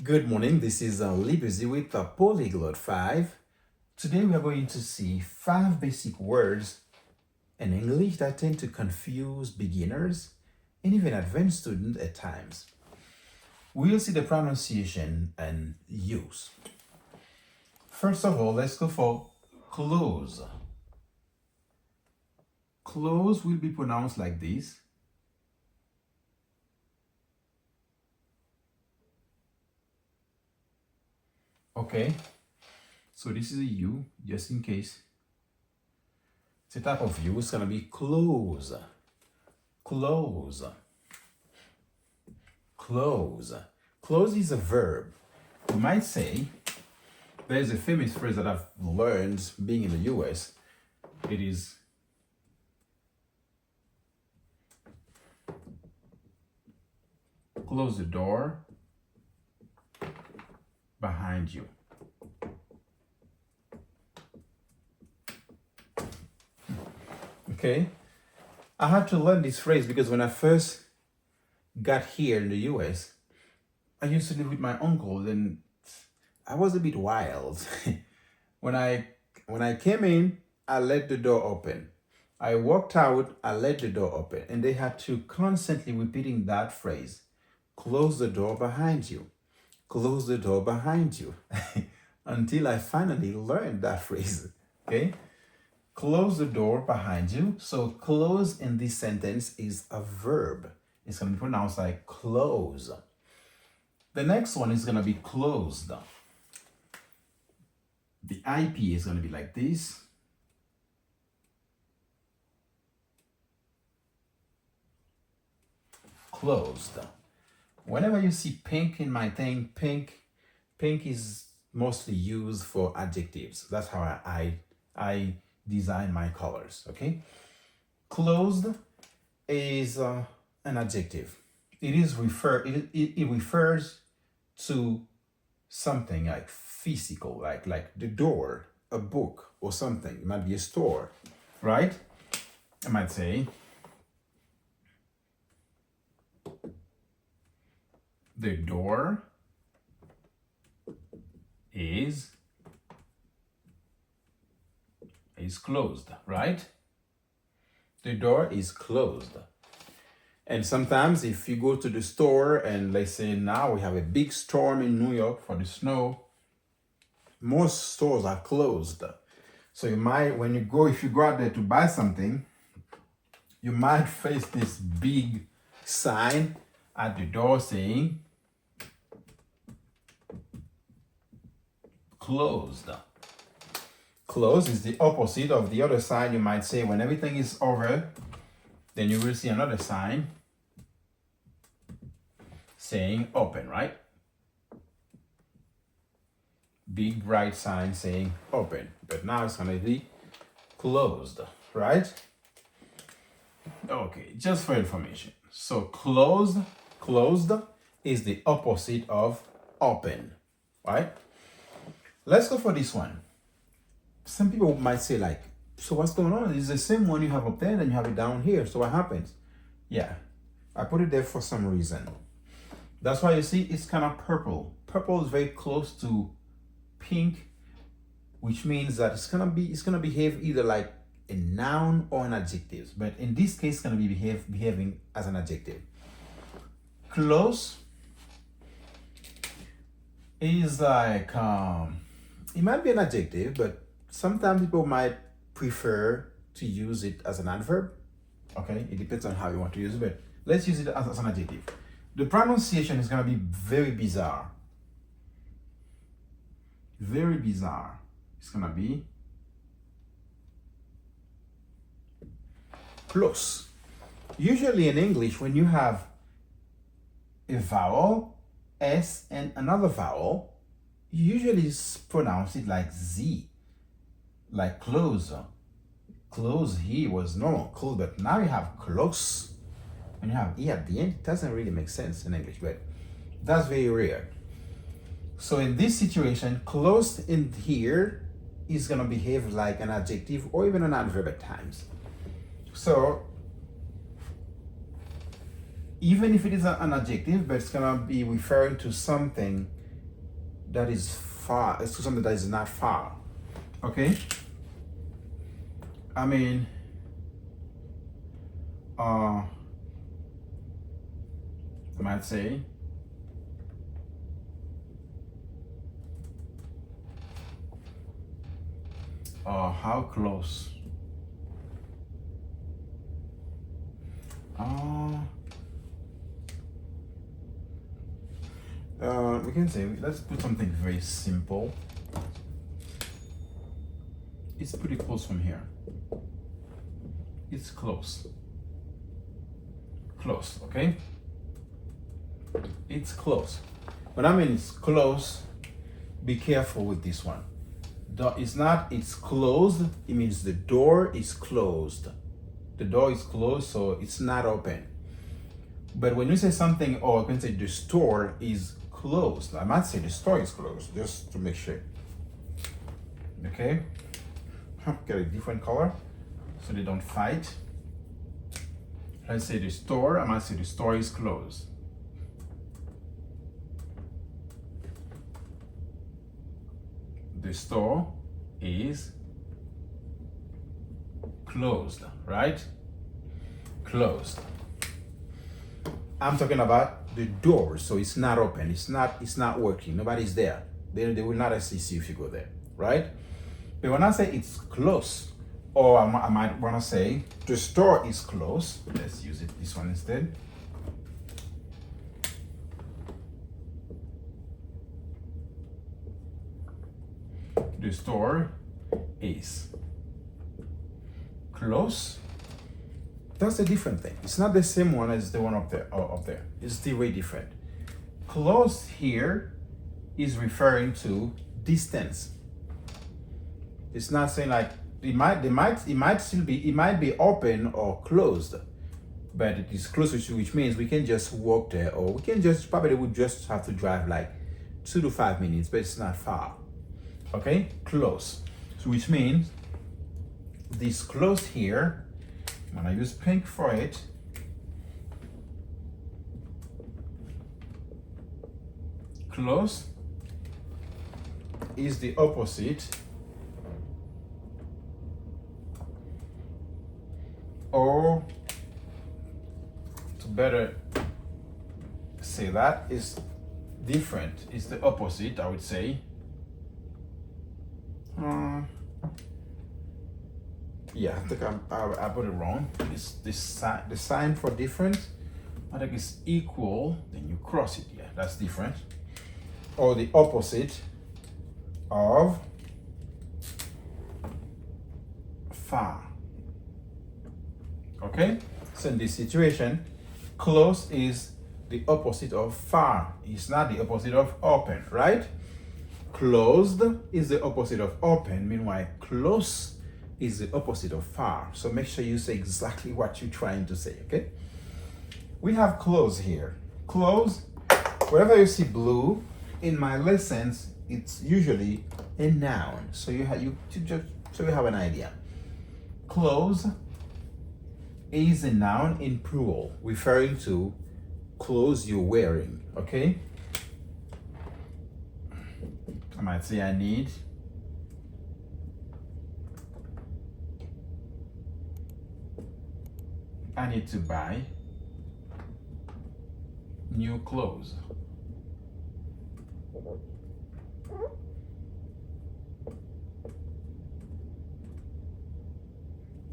Good morning, this is Libusy with Polyglot 5. Today we are going to see 5 basic words in English that tend to confuse beginners and even advanced students at times. We'll see the pronunciation and use. First of all, let's go for close. Close will be pronounced like this. Okay, so this is a U, just in case. It's a type of U, it's gonna be close, close, close. Close is a verb. You might say, there's a famous phrase that I've learned being in the US. It is close the door behind you. Okay, I had to learn this phrase because when I first got here in the US, I used to live with my uncle and I was a bit wild. when I came in, I let the door open. I walked out, I let the door open, and they had to constantly repeating that phrase. Close the door behind you. Close the door behind you. Until I finally learned that phrase. Okay? Close the door behind you. So close in this sentence is a verb. It's going to be pronounced like close. The next one is going to be closed. The IP is going to be like this. Closed. Whenever you see pink in my thing, pink is mostly used for adjectives. That's how I design my colors, okay? Closed is an adjective. It refers to something like physical, like the door, a book, or something. It might be a store, right? I might say the door is closed, right? The door is closed. And sometimes if you go to the store and let's say now we have a big storm in New York for the snow, most stores are closed. So you might, if you go out there to buy something, you might face this big sign at the door saying closed. Closed is the opposite of the other side. You might say when everything is over, then you will see another sign saying open, right? Big bright sign saying open, but now it's gonna be closed, right? Okay, just for information. So closed is the opposite of open, right? Let's go for this one. Some people might say like, so what's going on? It's the same one you have up there and you have it down here. So what happens? Yeah, I put it there for some reason. That's why you see it's kind of purple. Purple is very close to pink, which means that it's gonna behave either like a noun or an adjective. But in this case, it's gonna be behaving as an adjective. Close is like it might be an adjective, but sometimes people might prefer to use it as an adverb. Okay, it depends on how you want to use it, but let's use it as an adjective. The pronunciation is going to be very bizarre. Very bizarre. It's going to be close. Usually in English, when you have a vowel, S, and another vowel, you usually pronounce it like Z. Like close. Close here was normal, close, but now you have close. When you have E at the end, it doesn't really make sense in English, but that's very rare. So in this situation, close in here is gonna behave like an adjective or even an adverb at times. So even if it is an adjective, but it's gonna be referring to something that is far, it's to something that is not far. Okay? I mean, I might say, how close? We can say, let's put something very simple. It's pretty close from here. It's close. Close, okay? It's close. When I mean it's close, be careful with this one. It's closed, it means the door is closed. The door is closed, so it's not open. But when you say something, or you can say the store is closed. I might say the store is closed, just to make sure. Okay? Get a different color so they don't fight. Let's say the store, I might say the store is closed. The store is closed, right? Closed. I'm talking about the door, so it's not open. It's not working. Nobody's there. They will not assist you if you go there, right? But when I say it's close, or I might want to say the store is close. Let's use this one instead. The store is close. That's a different thing. It's not the same one as the one up there. It's still way different. Close here is referring to distance. It's not saying like it might be open or closed, but it is close, which means we can just walk there, or we can just would just have to drive like 2 to 5 minutes, but it's not far. Okay, close. So which means this close here, when I use pink for it, close is the opposite, or to better say that, is different, is the opposite, I would say. Yeah, I think I put it wrong. It's the sign for different. I think it's equal, then you cross it. Yeah, that's different. Or the opposite of far. Okay? So in this situation, close is the opposite of far. It's not the opposite of open, right? Closed is the opposite of open. Meanwhile, close is the opposite of far. So make sure you say exactly what you're trying to say, okay? We have close here. Close, wherever you see blue, in my lessons, it's usually a noun. So you have an idea. Close is a noun in plural, referring to clothes you're wearing, okay? I might say I need to buy new clothes.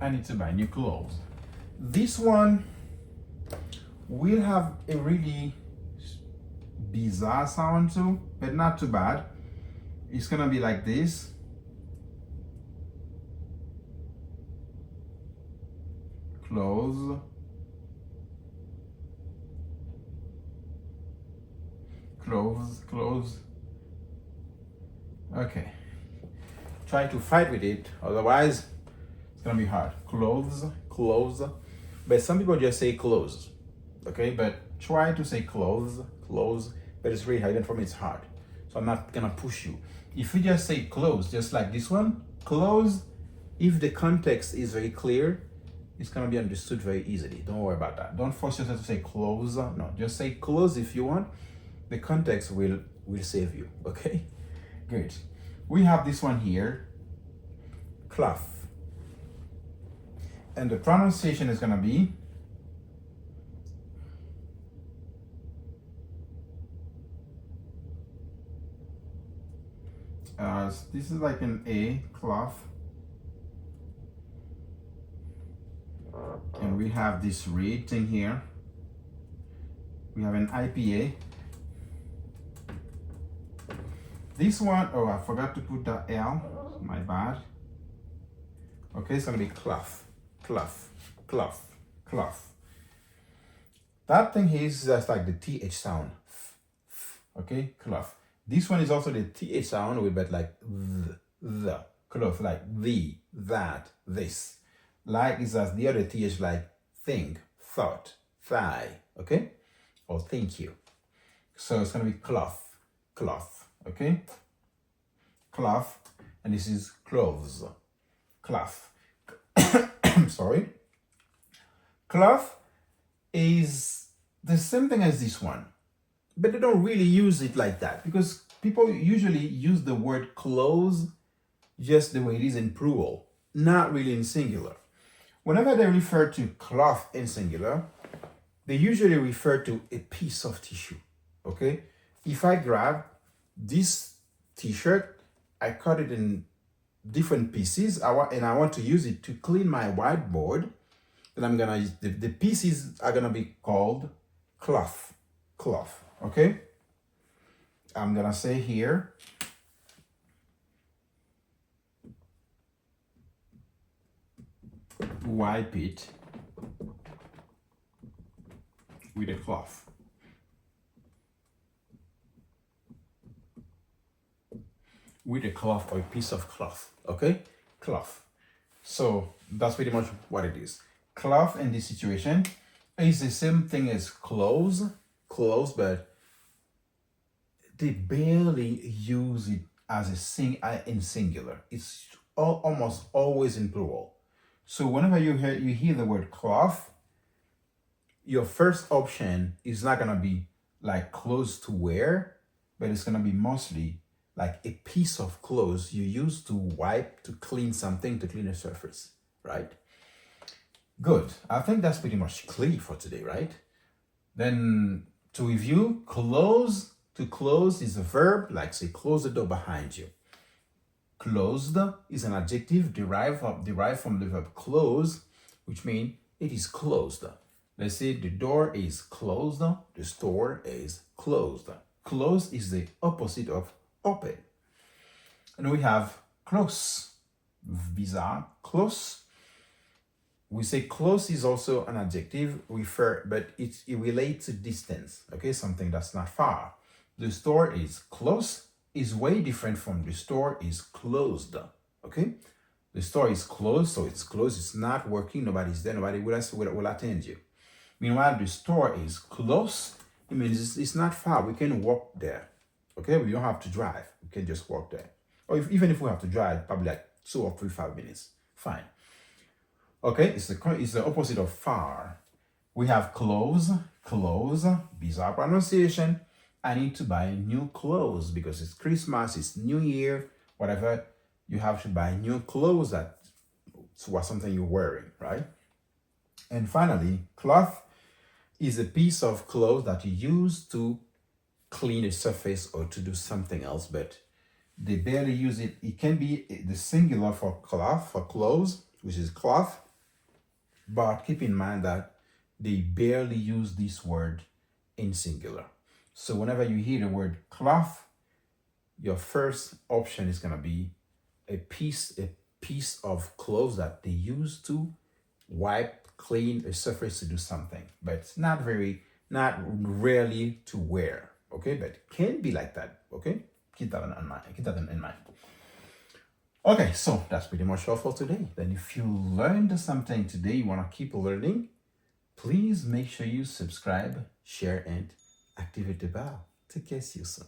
I need to buy new clothes. This one will have a really bizarre sound too, but not too bad. It's gonna be like this. Close. Close, close. Okay. Try to fight with it, otherwise it's gonna be hard. Close, close. But some people just say close. Okay, but try to say close, close. But it's really hard, even for me it's hard. So I'm not gonna push you. If you just say close, just like this one, close, if the context is very clear, it's gonna be understood very easily. Don't worry about that. Don't force yourself to say close. No, just say close if you want. The context will will save you. Okay, good. We have this one here, cloth, and the pronunciation is gonna be this is like an A, cloth, and we have this red thing here. We have an IPA. This one, oh, I forgot to put the L, my bad. Okay, it's gonna be cloth, cloth, cloth, cloth. That thing here is just like the TH sound. Okay, cloth. This one is also the TH sound with but like the cloth, like the, that, this. Like is as the other TH like think, thought, thigh, okay? Or thank you. So it's gonna be cloth, cloth, okay? Cloth, and this is clothes, cloth. Sorry. Cloth is the same thing as this one, but they don't really use it like that because people usually use the word clothes just the way it is in plural, not really in singular. Whenever they refer to cloth in singular, they usually refer to a piece of tissue, okay? If I grab this t-shirt, I cut it in different pieces, and I want to use it to clean my whiteboard, then I'm gonna use, the pieces are gonna be called cloth, cloth, okay? I'm gonna say here, wipe it with a cloth. With a cloth or a piece of cloth, okay? Cloth. So that's pretty much what it is. Cloth in this situation is the same thing as clothes, but they barely use it as in singular. It's almost always in plural. So whenever you hear the word cloth, your first option is not gonna be like clothes to wear, but it's gonna be mostly like a piece of clothes you use to wipe, to clean something, to clean a surface, right? Good. I think that's pretty much clear for today, right? Then to review, to close is a verb, like say close the door behind you. Closed is an adjective derived from the verb close, which means it is closed. Let's say the door is closed, the store is closed. Closed is the opposite of open. And we have close. Bizarre. Close. We say close is also an adjective, but it relates to distance. Okay, something that's not far. The store is close is way different from the store is closed. Okay, the store is closed, so it's closed. It's not working. Nobody's there. Nobody will attend you. Meanwhile, the store is close. It means it's not far. We can walk there. Okay, we don't have to drive. We can just walk there. Or even if we have to drive, probably like 2 or 5 minutes. Fine. Okay, it's the opposite of far. We have clothes, bizarre pronunciation. I need to buy new clothes because it's Christmas, it's New Year, whatever. You have to buy new clothes that's something you're wearing, right? And finally, cloth is a piece of cloth that you use to clean a surface or to do something else, but they barely use it. It can be the singular for cloth, for clothes, which is cloth, but keep in mind that they barely use this word in singular. So whenever you hear the word cloth, your first option is gonna be a piece of clothes that they use to wipe, clean a surface to do something, but it's not rarely to wear. Okay, but it can be like that. Okay, keep that in mind. Okay, so that's pretty much all for today. Then if you learned something today, you want to keep learning, please make sure you subscribe, share, and activate the bell. Take care, see you soon.